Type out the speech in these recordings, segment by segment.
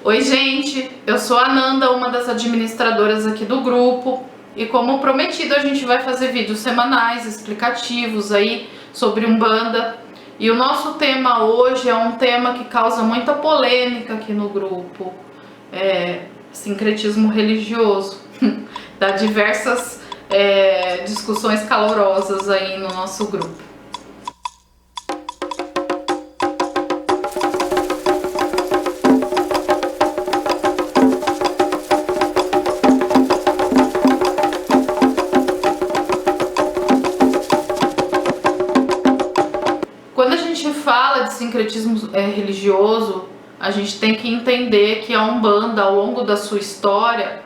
Oi gente, eu sou a Nanda, uma das administradoras aqui do grupo, e como prometido a gente vai fazer vídeos semanais explicativos aí sobre Umbanda. E o nosso tema hoje é um tema que causa muita polêmica aqui no grupo, sincretismo religioso. Dá diversas discussões calorosas aí no nosso grupo. Quando a gente fala de sincretismo religioso, a gente tem que entender que a Umbanda, ao longo da sua história,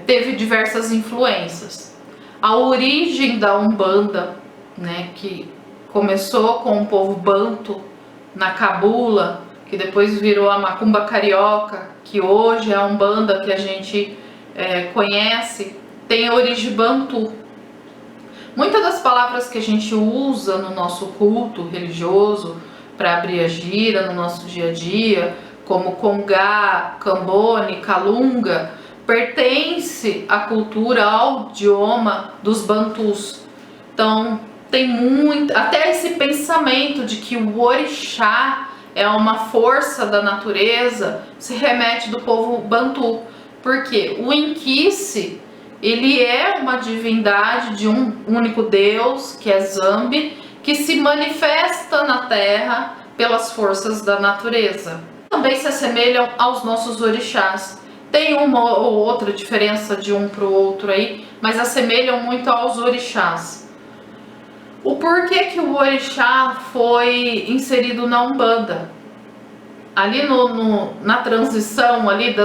teve diversas influências. A origem da Umbanda, que começou com o povo banto na Cabula, que depois virou a Macumba Carioca, que hoje é a Umbanda que a gente conhece, tem a origem bantu. Muitas das palavras que a gente usa no nosso culto religioso para abrir a gira no nosso dia a dia, como Congá, Cambone, Calunga, pertence à cultura, ao idioma dos bantus. Então tem muito, até esse pensamento de que o orixá é uma força da natureza se remete do povo bantu, porque o Inquice, ele é uma divindade de um único Deus, que é Zambi, que se manifesta na terra pelas forças da natureza. Também se assemelham aos nossos orixás. Tem uma ou outra diferença de um para o outro aí, mas assemelham muito aos orixás. O porquê que o orixá foi inserido na Umbanda? Ali na transição ali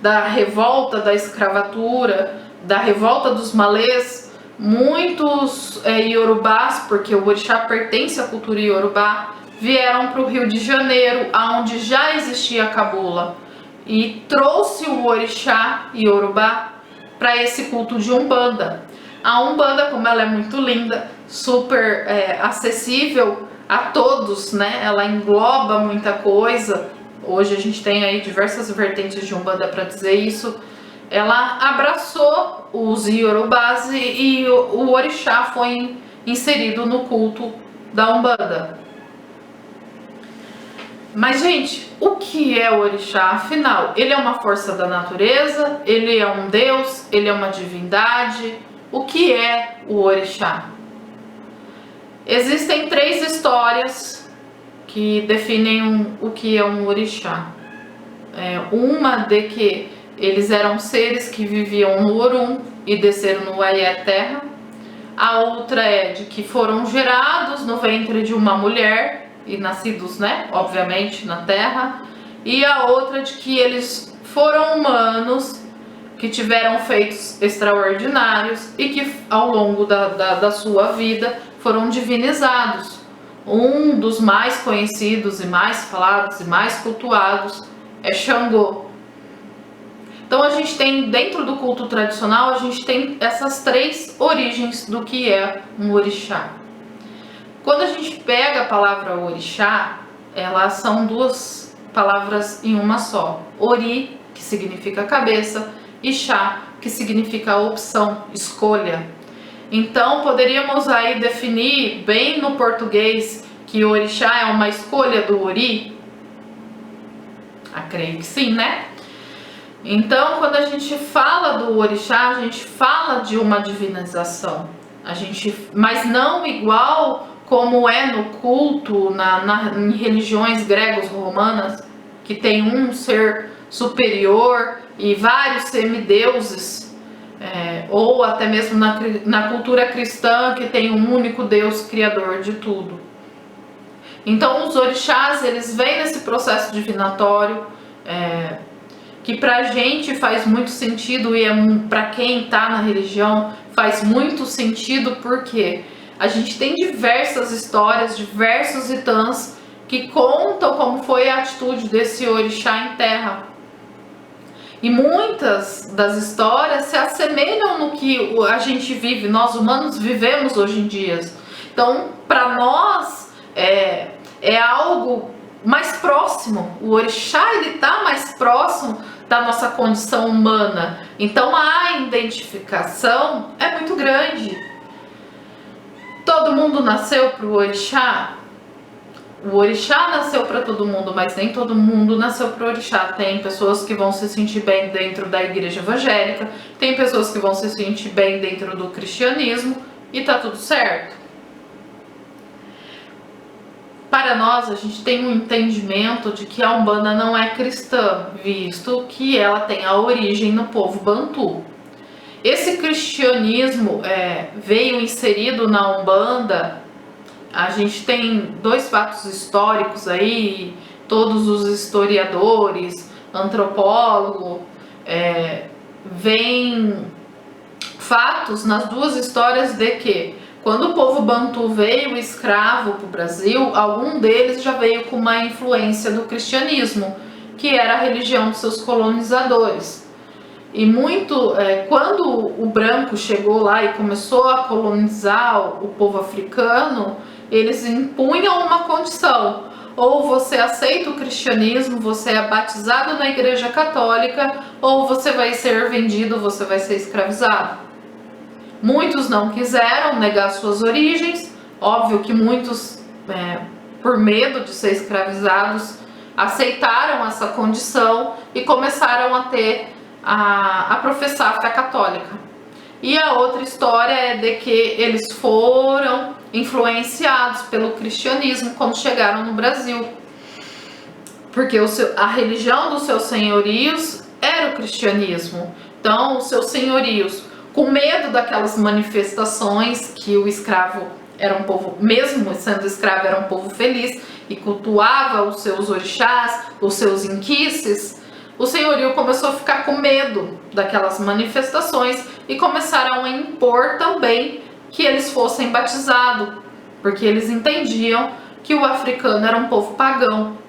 da revolta da escravatura, da revolta dos malês, muitos iorubás, porque o orixá pertence à cultura iorubá, vieram para o Rio de Janeiro, onde já existia a Cabula, e trouxe o orixá iorubá para esse culto de Umbanda. A Umbanda, como ela é muito linda, super acessível a todos, ela engloba muita coisa. Hoje a gente tem aí diversas vertentes de Umbanda para dizer isso. Ela abraçou os iorubás e o orixá foi inserido no culto da Umbanda. Mas gente, o que é o orixá? Afinal, ele é uma força da natureza? Ele é um deus? Ele é uma divindade? O que é o orixá? Existem 3 histórias que definem o que é um orixá. Uma de que eles eram seres que viviam no Orum e desceram no Uaié Terra. A outra é de que foram gerados no ventre de uma mulher e nascidos, obviamente, na Terra. E a outra de que eles foram humanos que tiveram feitos extraordinários e que ao longo da sua vida foram divinizados. Um dos mais conhecidos e mais falados e mais cultuados é Xangô. Então a gente tem, dentro do culto tradicional, a gente tem essas 3 origens do que é um orixá. Quando a gente pega a palavra orixá, elas são 2 palavras em uma só. Ori, que significa cabeça, e chá, que significa opção, escolha. Então poderíamos aí definir bem no português que orixá é uma escolha do ori? Creio que sim, Então, quando a gente fala do orixá, a gente fala de uma divinização, mas não igual como é no culto, em religiões gregos-romanas, que tem um ser superior e vários semideuses, ou até mesmo na cultura cristã, que tem um único Deus criador de tudo. Então, os orixás, eles vêm nesse processo divinatório, que pra gente faz muito sentido, e pra quem tá na religião faz muito sentido, porque a gente tem diversas histórias, diversos itãs que contam como foi a atitude desse orixá em terra. E muitas das histórias se assemelham no que a gente vive, nós humanos vivemos hoje em dia. Então, para nós, é algo mais próximo. O orixá, ele está mais próximo da nossa condição humana. Então a identificação é muito grande. Todo mundo nasceu para o orixá? O orixá nasceu para todo mundo, mas nem todo mundo nasceu para o orixá. Tem pessoas que vão se sentir bem dentro da igreja evangélica, tem pessoas que vão se sentir bem dentro do cristianismo e tá tudo certo. Para nós, a gente tem um entendimento de que a Umbanda não é cristã, visto que ela tem a origem no povo Bantu. Esse cristianismo veio inserido na Umbanda. A gente tem dois fatos históricos aí, todos os historiadores, antropólogos, veem fatos nas duas histórias de que quando o povo Bantu veio escravo para o Brasil, algum deles já veio com uma influência do cristianismo, que era a religião dos seus colonizadores. E quando o branco chegou lá e começou a colonizar o povo africano, eles impunham uma condição: ou você aceita o cristianismo, você é batizado na igreja católica, ou você vai ser vendido, você vai ser escravizado. Muitos não quiseram negar suas origens, óbvio que muitos, por medo de ser escravizados, aceitaram essa condição e começaram a professar a fé católica. E a outra história é de que eles foram influenciados pelo cristianismo quando chegaram no Brasil, porque a religião dos seus senhorios era o cristianismo. Então os seus senhorios, com medo daquelas manifestações que o escravo era um povo, mesmo sendo escravo, era um povo feliz e cultuava os seus orixás, os seus inquices, o senhorio começou a ficar com medo daquelas manifestações e começaram a impor também que eles fossem batizados, porque eles entendiam que o africano era um povo pagão.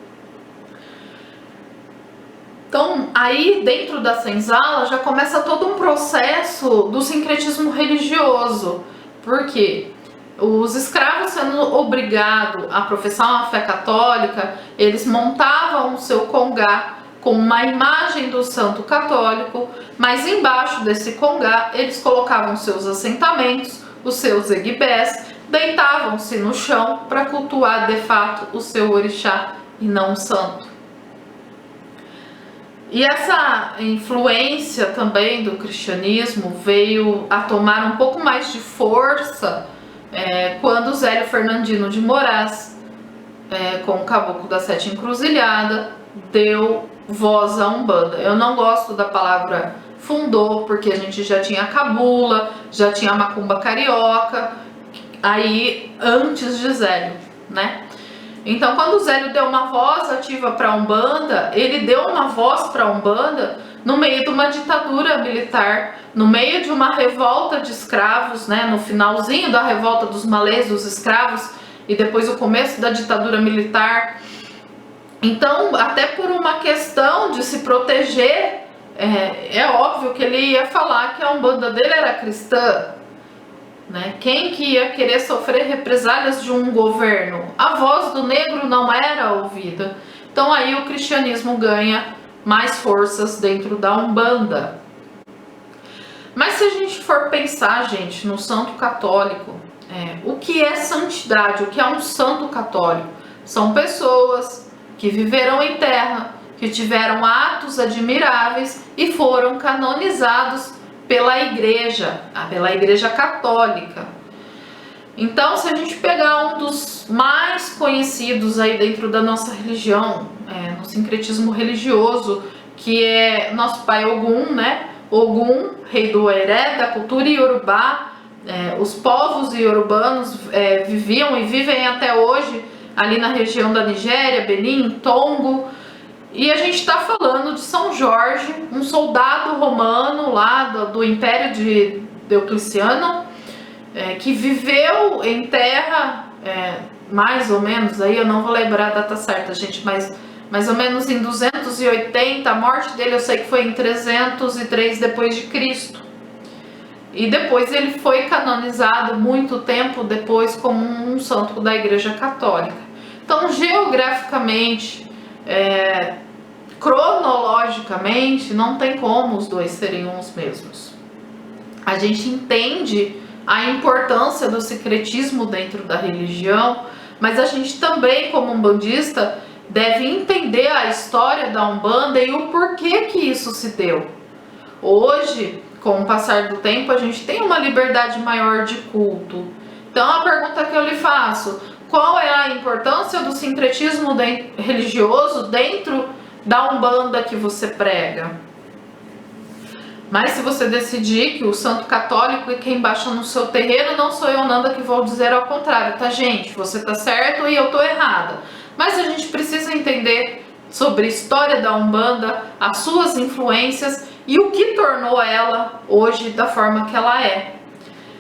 Então, aí dentro da senzala já começa todo um processo do sincretismo religioso, porque os escravos sendo obrigados a professar uma fé católica, eles montavam o seu congá com uma imagem do santo católico, mas embaixo desse congá eles colocavam seus assentamentos, os seus eguibés, deitavam-se no chão para cultuar de fato o seu orixá e não o santo. E essa influência também do cristianismo veio a tomar um pouco mais de força quando Zélio Fernandino de Moraes, com o Caboclo das Sete Encruzilhadas, deu voz à Umbanda. Eu não gosto da palavra fundou, porque a gente já tinha a cabula, já tinha a macumba carioca, aí antes de Zélio, né? Então, quando o Zélio deu uma voz ativa para a Umbanda, ele deu uma voz para a Umbanda no meio de uma ditadura militar, no meio de uma revolta de escravos, né? No finalzinho da revolta dos malês, dos escravos, e depois o começo da ditadura militar. Então, até por uma questão de se proteger, é óbvio que ele ia falar que a Umbanda dele era cristã, né? Quem que ia querer sofrer represálias de um governo? A voz do negro não era ouvida. Então aí o cristianismo ganha mais forças dentro da Umbanda. Mas se a gente for pensar, gente, no santo católico, o que é santidade? O que é um santo católico? São pessoas que viveram em terra, que tiveram atos admiráveis e foram canonizados pela igreja católica. Então, se a gente pegar um dos mais conhecidos aí dentro da nossa religião, no sincretismo religioso, que é nosso pai Ogum, né? Ogum, rei do Oeré, da cultura iorubá. Os povos iorubanos viviam e vivem até hoje ali na região da Nigéria, Benin, Tongo. E a gente está falando de São Jorge, um soldado romano lá do Império de Diocleciano, que viveu em terra, mais ou menos, aí eu não vou lembrar a data certa, gente, mas mais ou menos em 280, a morte dele eu sei que foi em 303 depois de Cristo. E depois ele foi canonizado muito tempo depois como um santo da Igreja Católica. Então, geograficamente, cronologicamente não tem como os dois serem uns mesmos. A gente entende a importância do sincretismo dentro da religião, mas a gente também, como umbandista, deve entender a história da Umbanda e o porquê que isso se deu. Hoje, com o passar do tempo, a gente tem uma liberdade maior de culto. Então a pergunta que eu lhe faço: qual é a importância do sincretismo religioso dentro da Umbanda que você prega? Mas se você decidir que o santo católico é quem baixa no seu terreiro, não sou eu, Nanda, que vou dizer ao contrário, tá, gente? Você tá certo e eu tô errada. Mas a gente precisa entender sobre a história da Umbanda, as suas influências e o que tornou ela hoje da forma que ela é.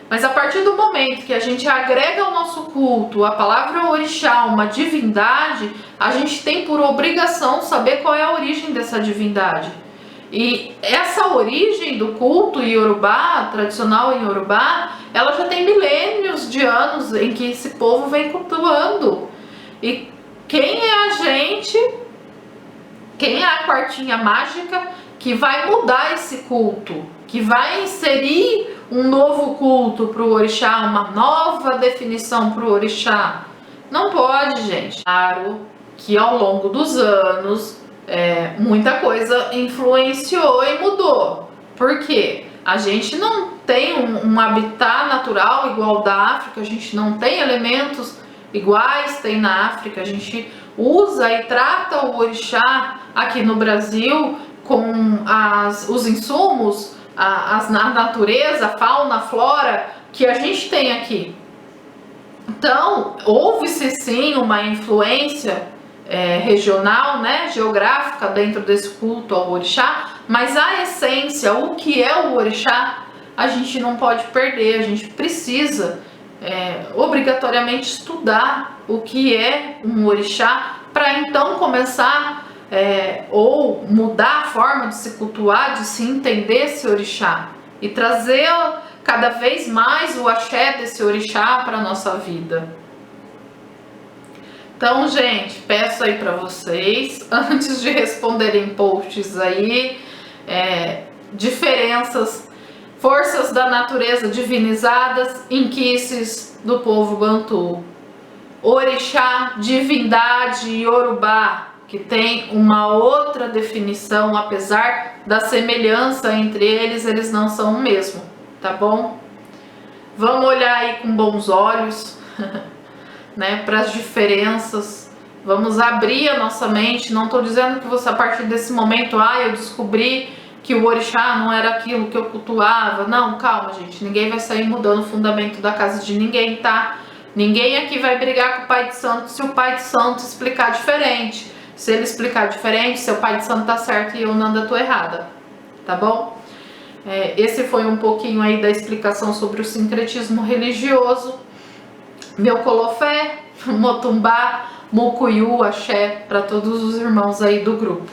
Mas a partir do momento que a gente agrega ao nosso culto a palavra orixá, uma divindade, a gente tem por obrigação saber qual é a origem dessa divindade. E essa origem do culto iorubá, tradicional em Yorubá, ela já tem milênios de anos em que esse povo vem cultuando. E quem é a gente, quem é a quartinha mágica que vai mudar esse culto, que vai inserir um novo culto para o orixá, uma nova definição para o orixá? Não pode, gente. Claro que ao longo dos anos muita coisa influenciou e mudou. Por quê? A gente não tem um habitat natural igual da África, a gente não tem elementos iguais tem na África, a gente usa e trata o orixá aqui no Brasil com os insumos, a natureza, a fauna, a flora que a gente tem aqui. Então, houve-se sim uma influência regional, né, geográfica dentro desse culto ao orixá, mas a essência, o que é o orixá, a gente não pode perder, a gente precisa obrigatoriamente estudar o que é um orixá para então começar ou mudar a forma de se cultuar, de se entender esse orixá e trazer cada vez mais o axé desse orixá para a nossa vida. Então, gente, peço aí para vocês, antes de responderem posts aí, diferenças, forças da natureza divinizadas, inquices do povo bantu, orixá, divindade iorubá, que tem uma outra definição, apesar da semelhança entre eles não são o mesmo, tá bom? Vamos olhar aí com bons olhos, né, para as diferenças. Vamos abrir a nossa mente. Não estou dizendo que você, a partir desse momento, eu descobri que o orixá não era aquilo que eu cultuava. Não, calma, gente. Ninguém vai sair mudando o fundamento da casa de ninguém, tá? Ninguém aqui vai brigar com o pai de santo se o pai de santo explicar diferente. Se ele explicar diferente, seu pai de santo tá certo e eu, Nanda, tô errada, tá bom? Esse foi um pouquinho aí da explicação sobre o sincretismo religioso. Meu colofé, motumbá, mucuyu, axé para todos os irmãos aí do grupo.